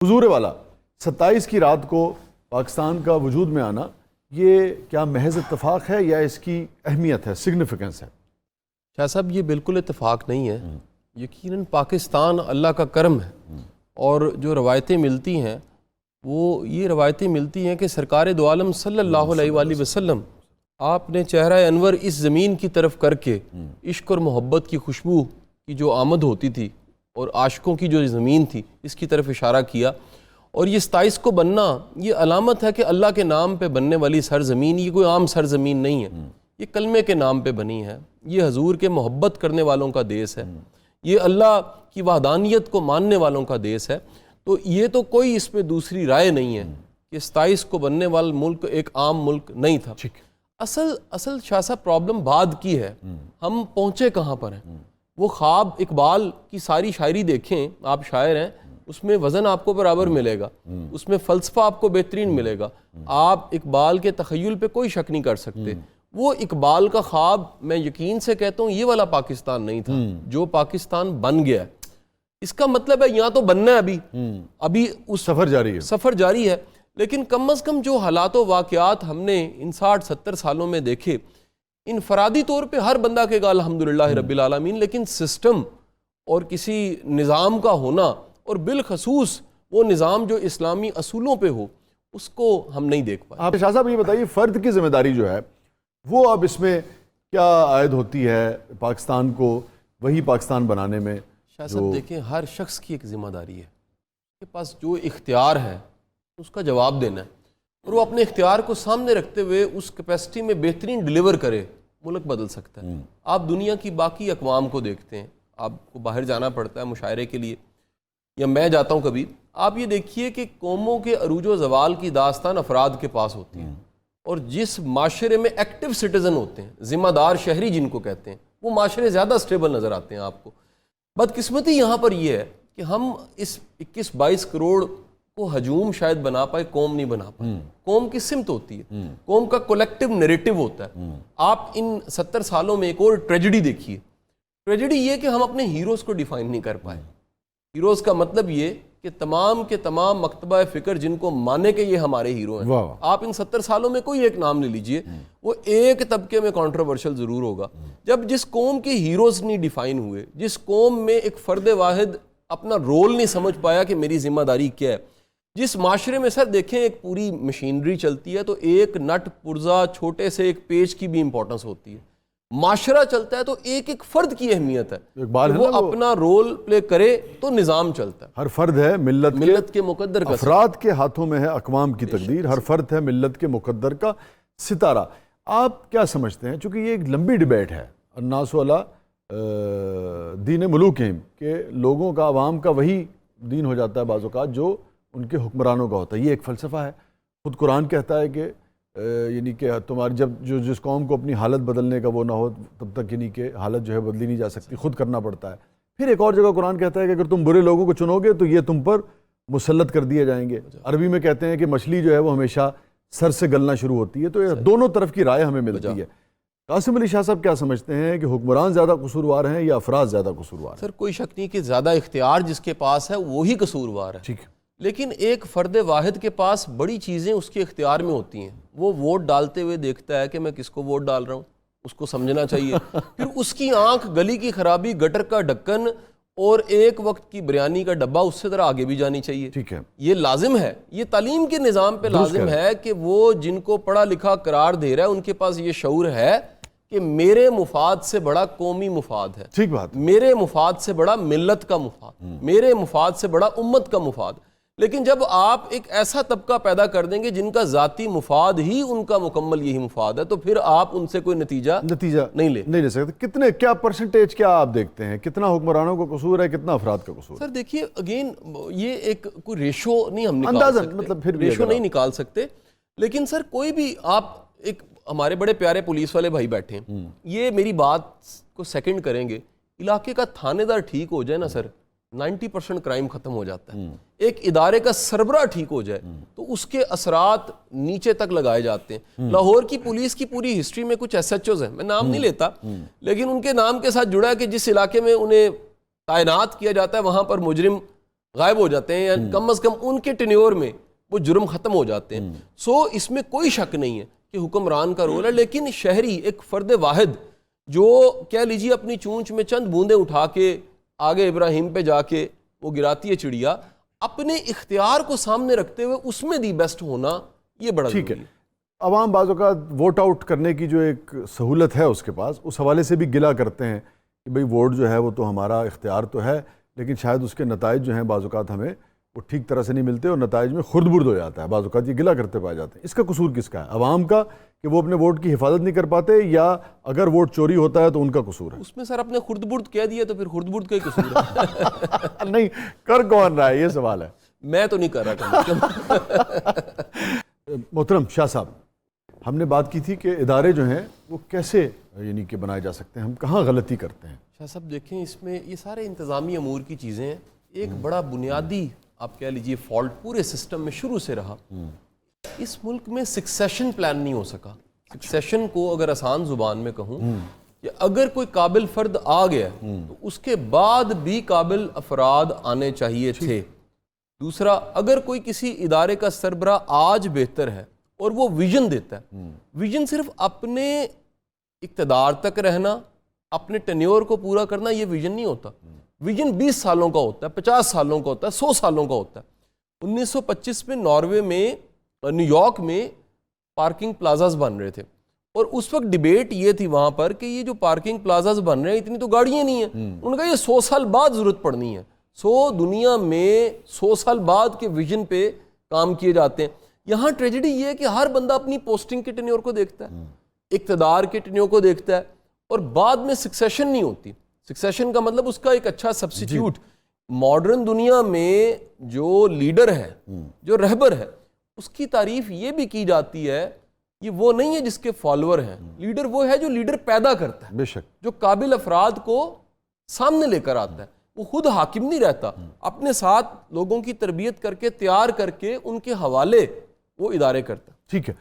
حضور والا 27 کی رات کو پاکستان کا وجود میں آنا، یہ کیا محض اتفاق ہے یا اس کی اہمیت ہے، سگنیفیکنس ہے؟ شاہ صاحب یہ بالکل اتفاق نہیں ہے، یقیناً پاکستان اللہ کا کرم ہے، اور جو روایتیں ملتی ہیں وہ یہ روایتیں ملتی ہیں کہ سرکار دو عالم صلی اللہ علیہ وآلہ وسلم آپ نے چہرہ انور اس زمین کی طرف کر کے عشق اور محبت کی خوشبو کی جو آمد ہوتی تھی اور عاشقوں کی جو زمین تھی اس کی طرف اشارہ کیا، اور یہ 27 کو بننا یہ علامت ہے کہ اللہ کے نام پہ بننے والی سرزمین یہ کوئی عام سرزمین نہیں ہے، یہ کلمے کے نام پہ بنی ہے، یہ حضور کے محبت کرنے والوں کا دیس ہے، یہ اللہ کی وحدانیت کو ماننے والوں کا دیس ہے، تو یہ تو کوئی اس پہ دوسری رائے نہیں ہے کہ 27 کو بننے والا ملک ایک عام ملک نہیں تھا۔ اصل شاہ صاحب پرابلم بعد کی ہے، ہم پہنچے کہاں پر ہیں؟ وہ خواب اقبال کی ساری شاعری دیکھیں، آپ شاعر ہیں، اس میں وزن آپ کو برابر ملے گا، اس میں فلسفہ آپ کو بہترین ملے گا، آپ اقبال کے تخیل پہ کوئی شک نہیں کر سکتے۔ وہ اقبال کا خواب میں یقین سے کہتا ہوں یہ والا پاکستان نہیں تھا جو پاکستان بن گیا ہے۔ اس کا مطلب ہے یہاں تو بننا ہے، ابھی اس سفر جاری ہے، لیکن کم از کم جو حالات و واقعات ہم نے ان 60-70 سالوں میں دیکھے، انفرادی طور پہ ہر بندہ کہے گا الحمدللہ رب العالمین، لیکن سسٹم اور کسی نظام کا ہونا، اور بالخصوص وہ نظام جو اسلامی اصولوں پہ ہو، اس کو ہم نہیں دیکھ پائے۔ آپ شاہ صاحب یہ بتائیے، فرد کی ذمہ داری جو ہے وہ اب اس میں کیا عائد ہوتی ہے پاکستان کو وہی پاکستان بنانے میں؟ شاہ صاحب دیکھیں، ہر شخص کی ایک ذمہ داری ہے، اس کے پاس جو اختیار ہے اس کا جواب دینا ہے، اور وہ اپنے اختیار کو سامنے رکھتے ہوئے اس کیپیسٹی میں بہترین ڈیلیور کرے، ملک بدل سکتا ہے۔ آپ دنیا کی باقی اقوام کو دیکھتے ہیں، آپ کو باہر جانا پڑتا ہے مشاعرے کے لیے، یا میں جاتا ہوں کبھی، آپ یہ دیکھیے کہ قوموں کے عروج و زوال کی داستان افراد کے پاس ہوتی ہے، اور جس معاشرے میں ایکٹیو سٹیزن ہوتے ہیں، ذمہ دار شہری جن کو کہتے ہیں، وہ معاشرے زیادہ سٹیبل نظر آتے ہیں آپ کو۔ بدقسمتی یہاں پر یہ ہے کہ ہم اس 21-22 کروڑ کو ہجوم شاید بنا پائے، قوم نہیں بنا پائے۔ قوم کی سمت ہوتی ہے، قوم کا کولیکٹیو نیریٹو ہوتا ہے۔ آپ ان 70 سالوں میں ایک اور ٹریجڈی دیکھیے، ٹریجڈی یہ کہ ہم اپنے ہیروز کو ڈیفائن نہیں کر پائے۔ ہیروز کا مطلب یہ کہ تمام کے تمام مکتبہ فکر جن کو مانے کہ یہ ہمارے ہیرو ہیں، آپ ان 70 سالوں میں کوئی ایک نام لے لیجئے، وہ ایک طبقے میں کنٹروورشل ضرور ہوگا۔ جب جس قوم کے ہیروز نہیں ڈیفائن ہوئے، جس قوم میں ایک فرد واحد اپنا رول نہیں سمجھ پایا کہ میری ذمہ داری کیا ہے، جس معاشرے میں سر دیکھیں ایک پوری مشینری چلتی ہے تو ایک نٹ پرزا چھوٹے سے ایک پیج کی بھی امپورٹنس ہوتی ہے۔ معاشرہ چلتا ہے تو ایک ایک فرد کی اہمیت ہے، وہ اپنا رول پلے کرے تو نظام چلتا ہے۔ ہر فرد ہے ملت کے مقدر کا افراد کے ہاتھوں میں ہے اقوام کی تقدیر، ہر فرد ہے ملت کے مقدر کا ستارہ۔ آپ کیا سمجھتے ہیں، چونکہ یہ ایک لمبی ڈیبیٹ ہے، الناس علی دین ملوکہم، کہ لوگوں کا، عوام کا وہی دین ہو جاتا ہے بعض اوقات جو ان کے حکمرانوں کا ہوتا ہے، یہ ایک فلسفہ ہے۔ خود قرآن کہتا ہے کہ یعنی کہ تمہاری جب جس قوم کو اپنی حالت بدلنے کا وہ نہ ہو تب تک یعنی کہ حالت جو ہے بدلی نہیں جا سکتی، خود کرنا پڑتا ہے۔ پھر ایک اور جگہ قرآن کہتا ہے کہ اگر تم برے لوگوں کو چنو گے تو یہ تم پر مسلط کر دیے جائیں گے۔ عربی میں کہتے ہیں کہ مچھلی جو ہے وہ ہمیشہ سر سے گلنا شروع ہوتی ہے، تو یہ دونوں طرف کی رائے ہمیں ملتی ہے۔ قاسم علی شاہ صاحب کیا سمجھتے ہیں کہ حکمران زیادہ قصوروار ہیں یا افراد زیادہ قصوروار ہیں؟ سر کوئی شک نہیں کہ زیادہ اختیار جس کے پاس ہے وہی قصوروار ہے، ٹھیک ہے، لیکن ایک فرد واحد کے پاس بڑی چیزیں اس کے اختیار میں ہوتی ہیں۔ وہ ووٹ ڈالتے ہوئے دیکھتا ہے کہ میں کس کو ووٹ ڈال رہا ہوں، اس کو سمجھنا چاہیے۔ پھر اس کی آنکھ گلی کی خرابی، گٹر کا ڈھکن اور ایک وقت کی بریانی کا ڈبہ اس سے ذرا آگے بھی جانی چاہیے۔ ٹھیک ہے، یہ لازم ہے، یہ تعلیم کے نظام پہ لازم ہے کہ وہ جن کو پڑھا لکھا قرار دے رہا ہے ان کے پاس یہ شعور ہے کہ میرے مفاد سے بڑا قومی مفاد ہے، ٹھیک بات، میرے مفاد سے بڑا ملت کا مفاد، میرے مفاد سے بڑا امت کا مفاد۔ لیکن جب آپ ایک ایسا طبقہ پیدا کر دیں گے جن کا ذاتی مفاد ہی ان کا مکمل یہی مفاد ہے، تو پھر آپ ان سے کوئی نتیجہ نہیں لے سکتے۔ کتنے کیا پرسنٹیج کیا آپ دیکھتے ہیں، کتنا حکمرانوں کا قصور ہے، کتنا افراد کا قصور ہے؟ سر دیکھیے اگین یہ ایک کوئی ریشو نہیں ہم نکال اندازاً سکتے، مطلب پھر ریشو نہیں نکال سکتے، لیکن سر کوئی بھی آپ ایک ہمارے بڑے پیارے پولیس والے بھائی بیٹھے ہیں، یہ میری بات کو سیکنڈ کریں گے، علاقے کا تھانے دار ٹھیک ہو جائے نا سر 90% کرائم ختم ہو جاتا ہے۔ ایک ادارے کا سربراہ ٹھیک ہو جائے تو اس کے اثرات نیچے تک لگائے جاتے ہیں۔ لاہور کی پولیس کی پوری ہسٹری میں کچھ ایس ایچ اوز ہیں، میں نام نہیں لیتا، لیکن ان کے نام کے ساتھ جڑا ہے کہ جس علاقے میں انہیں تعینات کیا جاتا ہے وہاں پر مجرم غائب ہو جاتے ہیں یا کم از کم ان کے ٹینیور میں وہ جرم ختم ہو جاتے ہیں. سو اس میں کوئی شک نہیں ہے کہ حکمران کا رول ہے، لیکن شہری ایک فرد واحد جو کہہ لیجیے اپنی چونچ میں چند بوندیں اٹھا کے آگے ابراہیم پہ جا کے وہ گراتی ہے چڑیا، اپنے اختیار کو سامنے رکھتے ہوئے اس میں دی بیسٹ ہونا یہ بڑا ٹھیک ہے. ضروری ہے. عوام بعض اوقات ووٹ آؤٹ کرنے کی جو ایک سہولت ہے اس کے پاس، اس حوالے سے بھی گلہ کرتے ہیں کہ بھئی ووٹ جو ہے وہ تو ہمارا اختیار تو ہے، لیکن شاید اس کے نتائج جو ہیں بعض اوقات ہمیں وہ ٹھیک طرح سے نہیں ملتے اور نتائج میں خرد برد ہو جاتا ہے. بعض اوقات یہ گلہ کرتے پائے جاتے ہیں. اس کا قصور کس کا ہے؟ عوام کا کہ وہ اپنے ووٹ کی حفاظت نہیں کر پاتے، یا اگر ووٹ چوری ہوتا ہے تو ان کا قصور ہے؟ اس میں سر اپنے خرد برد کہہ دیا تو پھر خرد برد کا ہی قصور ہے. نہیں، کر کون رہا ہے یہ سوال ہے. میں تو نہیں کر رہا تھا. محترم شاہ صاحب، ہم نے بات کی تھی کہ ادارے جو ہیں وہ کیسے یعنی کہ بنائے جا سکتے ہیں، ہم کہاں غلطی کرتے ہیں؟ شاہ صاحب دیکھیں، اس میں یہ سارے انتظامی امور کی چیزیں ہیں. ایک بڑا بنیادی آپ کہہ لیجئے فالٹ پورے سسٹم میں شروع سے رہا. اس ملک میں سکسیشن پلان نہیں ہو سکا. سکسیشن کو اگر آسان زبان میں کہوں کہ اگر کوئی قابل فرد آ گیا تو اس کے بعد بھی قابل افراد آنے چاہیے تھے. دوسرا، اگر کوئی کسی ادارے کا سربراہ آج بہتر ہے اور وہ ویژن دیتا ہے، ویژن صرف اپنے اقتدار تک رہنا، اپنے ٹینیور کو پورا کرنا، یہ ویژن نہیں ہوتا. ویژن 20 سالوں کا ہوتا ہے، 50 سالوں کا ہوتا ہے، 100 سالوں کا ہوتا ہے. 1925 میں ناروے میں نیو یارک میں پارکنگ پلازاز بن رہے تھے، اور اس وقت ڈیبیٹ یہ تھی وہاں پر کہ یہ جو پارکنگ پلازاز بن رہے ہیں اتنی تو گاڑیاں نہیں ہیں. انہوں نے کہا یہ 100 سال بعد ضرورت پڑنی ہے. دنیا میں 100 سال بعد کے ویژن پہ کام کیے جاتے ہیں. یہاں ٹریجڈی یہ ہے کہ ہر بندہ اپنی پوسٹنگ کے ٹینیور کو دیکھتا ہے، اقتدار کے ٹینیور کو دیکھتا ہے، اور بعد میں سکسیشن نہیں ہوتی. سکسیشن کا مطلب اس کا ایک اچھا سبسٹیوٹ. ماڈرن دنیا میں جو لیڈر ہے، جو رہبر ہے، اس کی تعریف یہ بھی کی جاتی ہے، یہ وہ نہیں ہے جس کے فالوور ہیں. لیڈر وہ ہے جو لیڈر پیدا کرتا ہے، بے شک، جو قابل افراد کو سامنے لے کر آتا ہے. وہ خود حاکم نہیں رہتا، اپنے ساتھ لوگوں کی تربیت کر کے تیار کر کے ان کے حوالے وہ ادارے کرتا ہے. ٹھیک ہے.